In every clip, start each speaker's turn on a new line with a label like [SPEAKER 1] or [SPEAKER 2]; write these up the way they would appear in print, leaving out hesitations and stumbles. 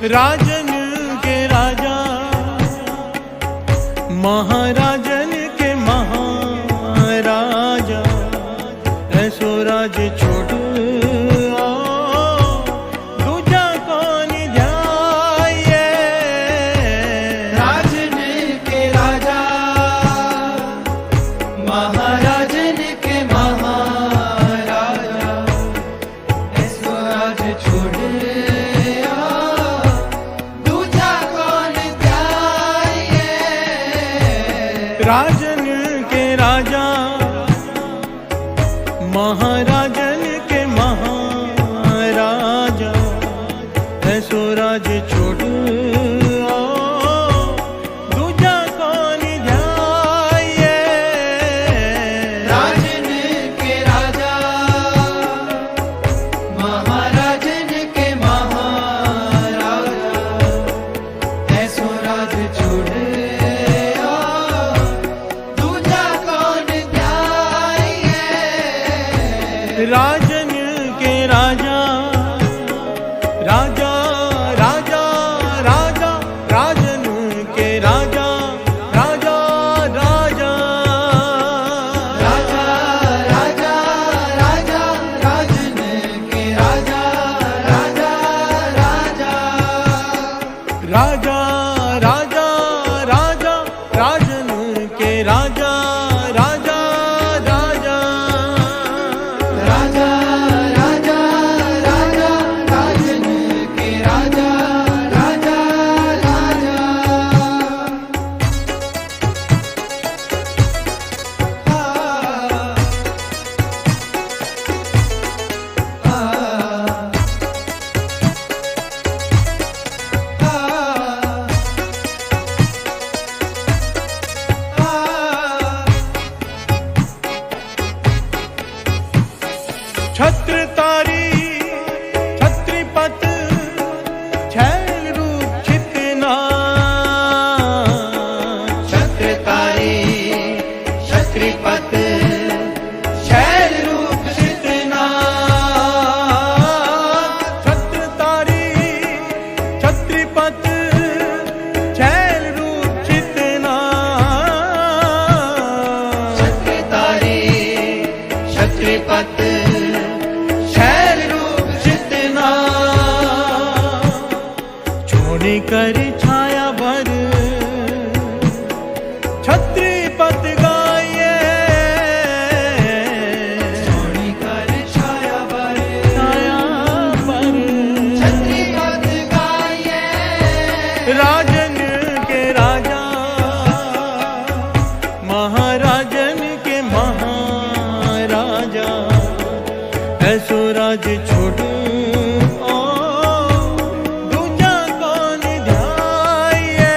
[SPEAKER 1] राजन के राजा, महाराजन के महाराजा, ऐसो राज छोड़ दूजा कौन ध्याये।
[SPEAKER 2] राजन के राजा, महाराजन के महाराजा, ऐसो राज छोड़
[SPEAKER 1] राजन के राजा, महाराजन के महाराजा, ऐसो राज छोड़ दूजा कौन ध्याये।
[SPEAKER 2] राजन के राजा, महाराजन के महाराजा, ऐसो राज छोड़
[SPEAKER 1] राजन के राजा, राजा राजा राजा, राजन के राजा, राजा राजा,
[SPEAKER 2] राजा राजा राजा, राजन के राजा, राजा राजा,
[SPEAKER 1] राजा राजा राजा, राजन के राजा, राजा राजा,
[SPEAKER 2] राजा राजा राजा, राजन के राजा, राजा राजा।
[SPEAKER 1] छत्रतारी छत्रीपत छैल रूप छितना,
[SPEAKER 2] छत्रतारी छत्रीपत छैल रूप छितना,
[SPEAKER 1] छत्रतारी छत्रीपत छैल रूप छितना,
[SPEAKER 2] छत्रतारी छत्रीपत छैल रूप छितना,
[SPEAKER 1] छोड़ कर छाया भर छत्रीपत गाये।
[SPEAKER 2] छोड़ी कर छाया पर
[SPEAKER 1] छाया पर
[SPEAKER 2] छत्रीपत गाये।
[SPEAKER 1] राजन के राजा, महाराजन के महाराजा, ऐसो राज छोड़ दूजा कौन ध्याये।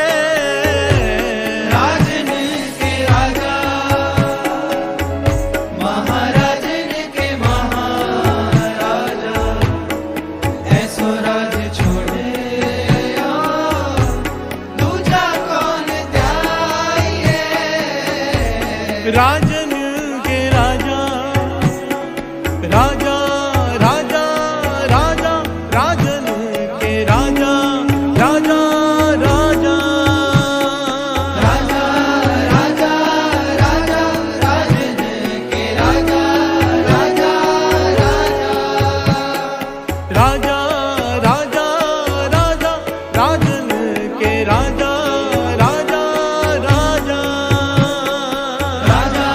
[SPEAKER 2] राजन के राजा, महाराजन के महाराजा, ऐसो राज छोड़े दूजा कौन ध्याये।
[SPEAKER 1] राजन के राजा, राजा राजा राजा, राजन के राजा, राजा राजा,
[SPEAKER 2] राजा राजा राजा, राजन के राजा, राजा राजा,
[SPEAKER 1] राजा राजा राजा, राजन के राजा, राजा राजा,
[SPEAKER 2] राजा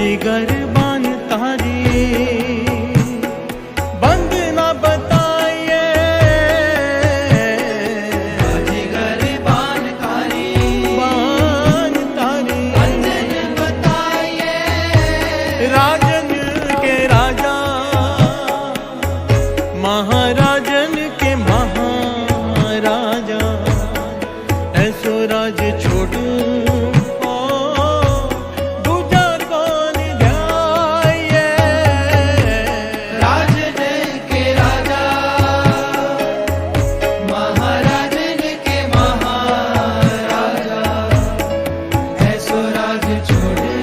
[SPEAKER 1] जिगर बान तारी बंद ना बताइए,
[SPEAKER 2] जिगर बान तारी
[SPEAKER 1] बंद न
[SPEAKER 2] बताइए,
[SPEAKER 1] राजन के राजा महाराजन के महाराजा ऐसो राज छोड़ू दूजा कौन ध्याये।
[SPEAKER 2] राजन के राजा महाराजन के महाराजा ऐसो राज छोड़े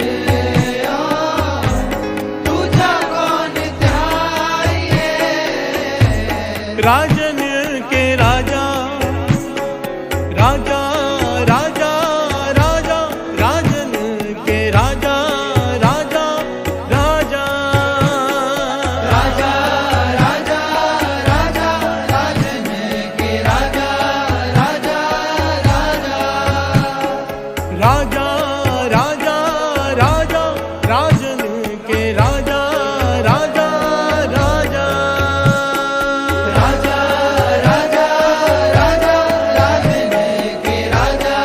[SPEAKER 2] दूजा कौन ध्याये।
[SPEAKER 1] राजन के राजा राजा राजा राजा राजन के राजा राजा राजा
[SPEAKER 2] राजा राजा राजा राजन के राजा राजा राजा
[SPEAKER 1] राजा राजा राजा राजन के राजा राजा राजा
[SPEAKER 2] राजा राजा राजा राजन के राजा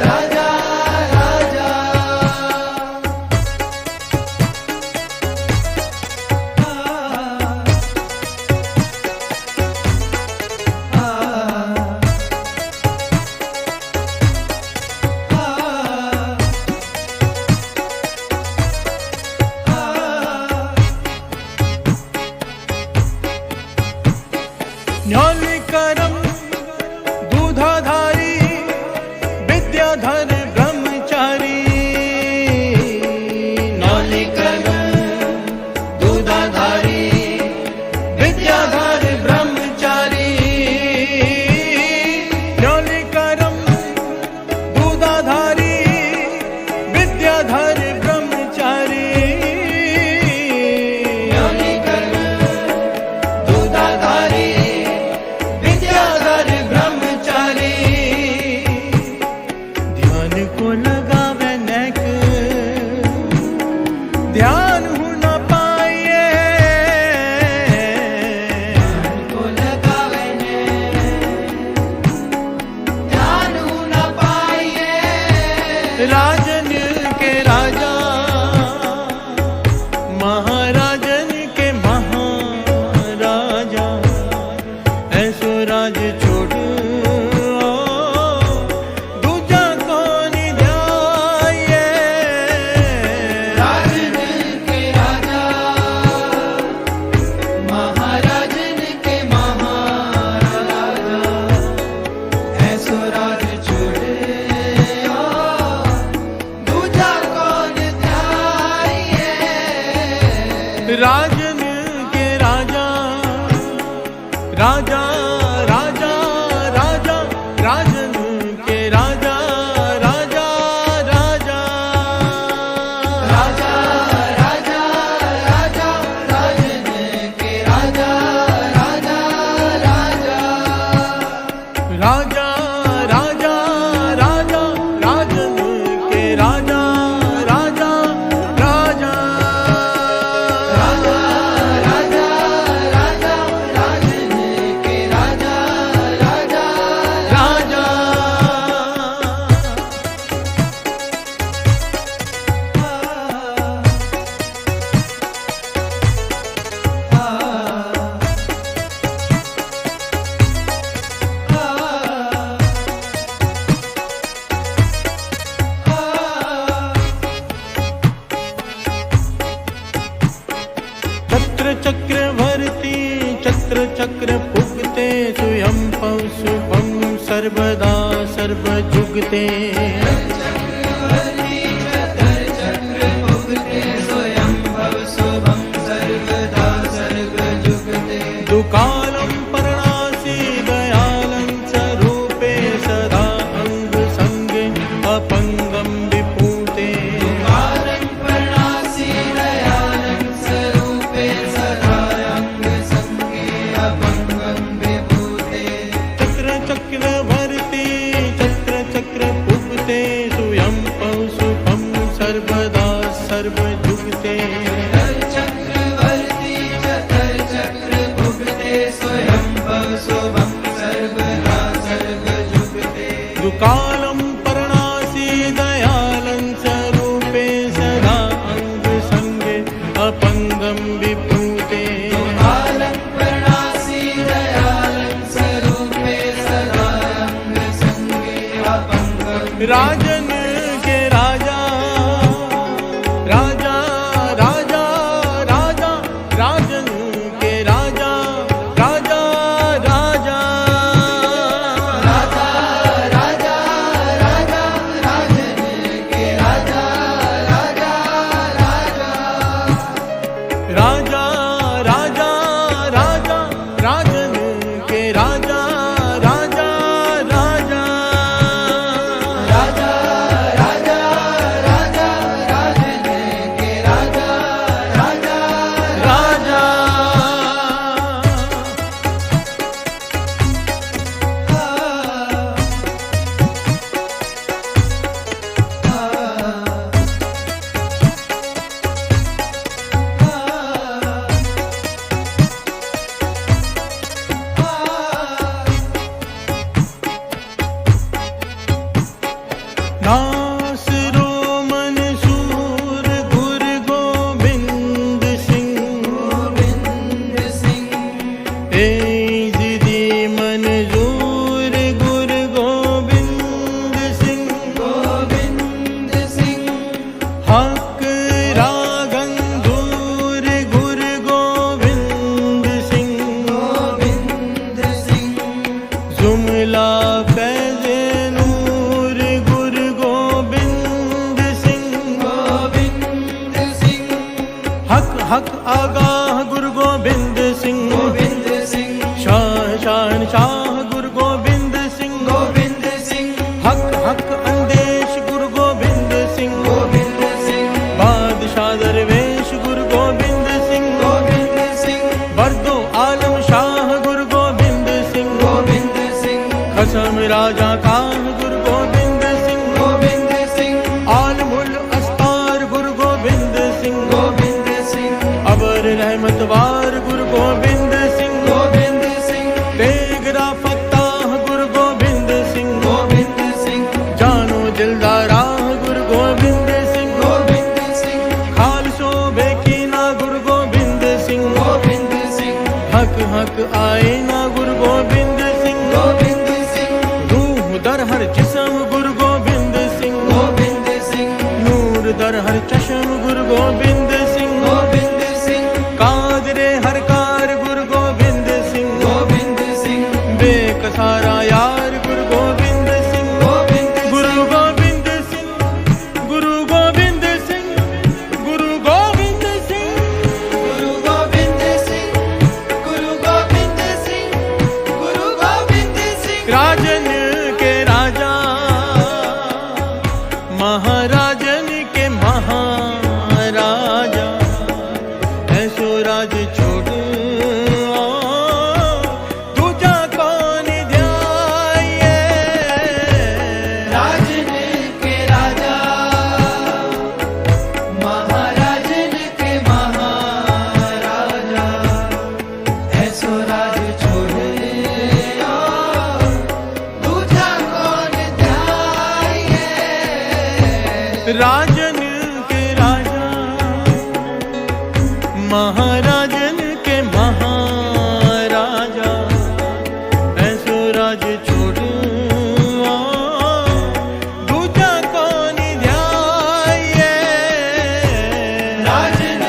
[SPEAKER 2] राजा राजा।
[SPEAKER 1] न्योली करम दूधाधारी विद्याधर ब्रह्मचारी न्योली करम दूधाधारी विद्याधर ब्रह्मचारी न्योली करम दूधाधारी विद्याधर ब्रह्मचारी
[SPEAKER 2] न्योली कर्म दूधाधारी विद्याधर ब्रह्मचारी
[SPEAKER 1] ध्यान को लगावे नेक ध्यान हो न पाइए।
[SPEAKER 2] को लगावे ने ध्यान न पाइए।
[SPEAKER 1] राजन के राजा महाराजन के महाराजा ऐसो राज छोड़ू दूजा कौन ध्याये।
[SPEAKER 2] राजन के राजा महाराजन के महाराजा ऐसो राज छोड़े दूजा कौन ध्याये।
[SPEAKER 1] राजन के राजा राजा राजा राजा राजन के राजा राजा राजा
[SPEAKER 2] राजा राजा राजा राजन के राजा राजा राजा।
[SPEAKER 1] राजा राजा राजा राजन के राजा राजा राजा
[SPEAKER 2] राजा राजा राजा राजन के राजा राजा
[SPEAKER 1] राजा। छत्र चक्रवर्ती छत्र चक्र पुगते स्वयं पव शुभम सर्वदा सर्वजुगते।
[SPEAKER 2] चक्रवर्ती चतर चक्र भुगते स्वयं भव शुभम सर्वदा सर्वजुगते।
[SPEAKER 1] दुकालं परणासी दयालं स्वरूपे सदा अंग संगे अपंगम विपूते।
[SPEAKER 2] कालं प्रणासी दयालं स्वरूपे सदा अंग संगे अभंगं विभूते।
[SPEAKER 1] चक्र चक्रवर्ती छत्र चक्र पुगते सर्व जुगते
[SPEAKER 2] चक्रवर्ती चतर चक्र भुगते स्वयं शुभम सर्वदा सर्व जुगते
[SPEAKER 1] दुकालं परणासी दयालं स्वरूपे सदा अंग संगे अपंगं विभूते
[SPEAKER 2] कालं प्रणासी दयालं स्वरूपे सदा अंग संगे अपंगं
[SPEAKER 1] राजन के राजा राजा राजा राजा राजन के राजा राजा राजा
[SPEAKER 2] राजा राजा राजा राजन के राजा राजा राजा
[SPEAKER 1] राजा राजा राजा राजन के राजा राजा राजा
[SPEAKER 2] राजा राजा राजा राजन के राजा राजा
[SPEAKER 1] राजा नासरो मंसूर गुरु गोबिंद सिंह
[SPEAKER 2] गोविंद सिंह
[SPEAKER 1] एजिदी मंजूर गुरु गोबिंद सिंह
[SPEAKER 2] गोविंद सिंह
[SPEAKER 1] हक रागंधूर गुरु गोबिंद सिंह
[SPEAKER 2] गोविंद सिंह
[SPEAKER 1] जुमला फैज़े नूर गुरु गोबिंद सिंह
[SPEAKER 2] गोविंद सिंह
[SPEAKER 1] हक हक आगाह गुरु गोबिंद सिंह
[SPEAKER 2] गोविंद सिंह
[SPEAKER 1] शाह गुरु गोबिंद सिंह
[SPEAKER 2] गोविंद सिंह
[SPEAKER 1] हक हक अंदेश गुरु गोबिंद सिंह
[SPEAKER 2] गोविंद सिंह
[SPEAKER 1] बादशाह दरवेश गुरु गोबिंद सिंह
[SPEAKER 2] गोविंद सिंह
[SPEAKER 1] बरदो आलम शाह गुरु गोबिंद सिंह
[SPEAKER 2] गोविंद सिंह
[SPEAKER 1] खसम राजा काह गुरु गोबिंद सिंह
[SPEAKER 2] गोविंद सिंह
[SPEAKER 1] आलमुल अस्तार गुरु गोबिंद सिंह
[SPEAKER 2] गोविंद सिंह
[SPEAKER 1] अबर रहमतवार गुरु गोबिंद सिंह
[SPEAKER 2] गोविंद सिंह
[SPEAKER 1] तेगरा फत्ताह गुरु गोबिंद सिंह
[SPEAKER 2] गोविंद सिंह
[SPEAKER 1] जानो दिलदारा गुरु गोबिंद सिंह
[SPEAKER 2] गोविंद सिंह
[SPEAKER 1] खालसो बेकीना गुरु गोबिंद सिंह
[SPEAKER 2] गोविंद सिंह
[SPEAKER 1] हक हक आए ना गुरु गोबिंद सिंह
[SPEAKER 2] गोविंद सिंह
[SPEAKER 1] रूह दर हर जिस्म गुरु गोबिंद सिंह
[SPEAKER 2] गोविंद सिंह
[SPEAKER 1] नूर दर हर चश्म गुरु गोबिंद सिंह
[SPEAKER 2] गोविंद सिंह
[SPEAKER 1] कादरे हर कार गुरु गोबिंद सिंह
[SPEAKER 2] गोविंद सिंह
[SPEAKER 1] बेकसारा यार गुरु गोबिंद सिंह
[SPEAKER 2] गोविंद
[SPEAKER 1] गुरु गोबिंद सिंह गुरु गोबिंद सिंह गुरु गोबिंद सिंह
[SPEAKER 2] गुरु गोविंद सिंह गुरु गोविंद सिंह गुरु गोविंद सिंह
[SPEAKER 1] राजन के राजा महाराजन के महाराजा ऐसो राज छोड़ दूजा कौन ध्याये
[SPEAKER 2] राजन के राजा महाराजन के महाराजा ऐसो राज छोड़े दूजा कौन ध्याये
[SPEAKER 1] राजन के राजा महाराजन के महाराजा ऐसो राज छोड़ दूजा कौन ध्याये
[SPEAKER 2] राजन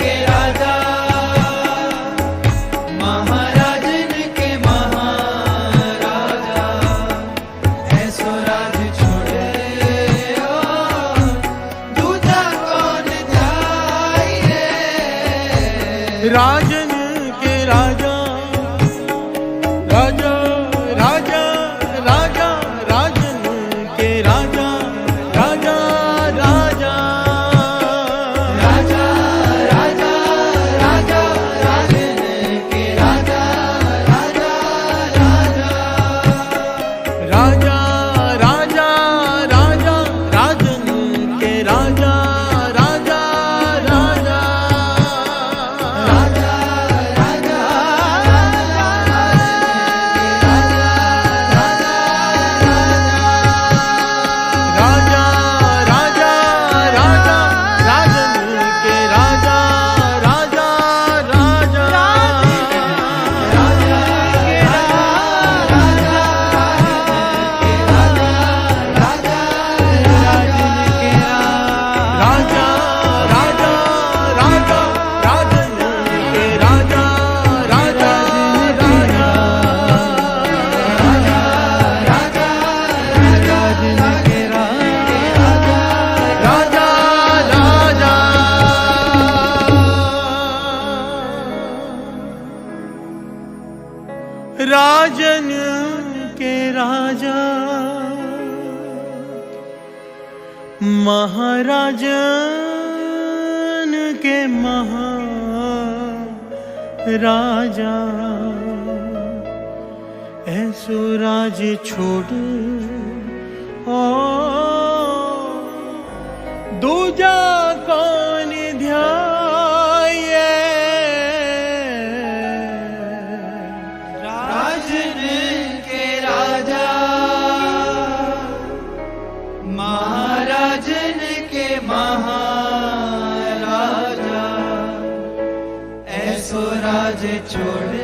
[SPEAKER 2] के राजा महाराजन के महाराजा ऐसो राज छोड़े दूजा कौन ध्याये
[SPEAKER 1] राजन के राजा राजा राजा राजा राजन के राजा राजा राजा
[SPEAKER 2] राजा राजा राजा राजन के राजा राजा राजा
[SPEAKER 1] राजा राजा राजा राजन के राजा राजा राजन के राजा महाराजन के महाराजा ऐसो राज छोड़ ओ दूजा कौन ध्याये
[SPEAKER 2] राजन के राजा महाराजन के महाराजा ऐसो राज छोड़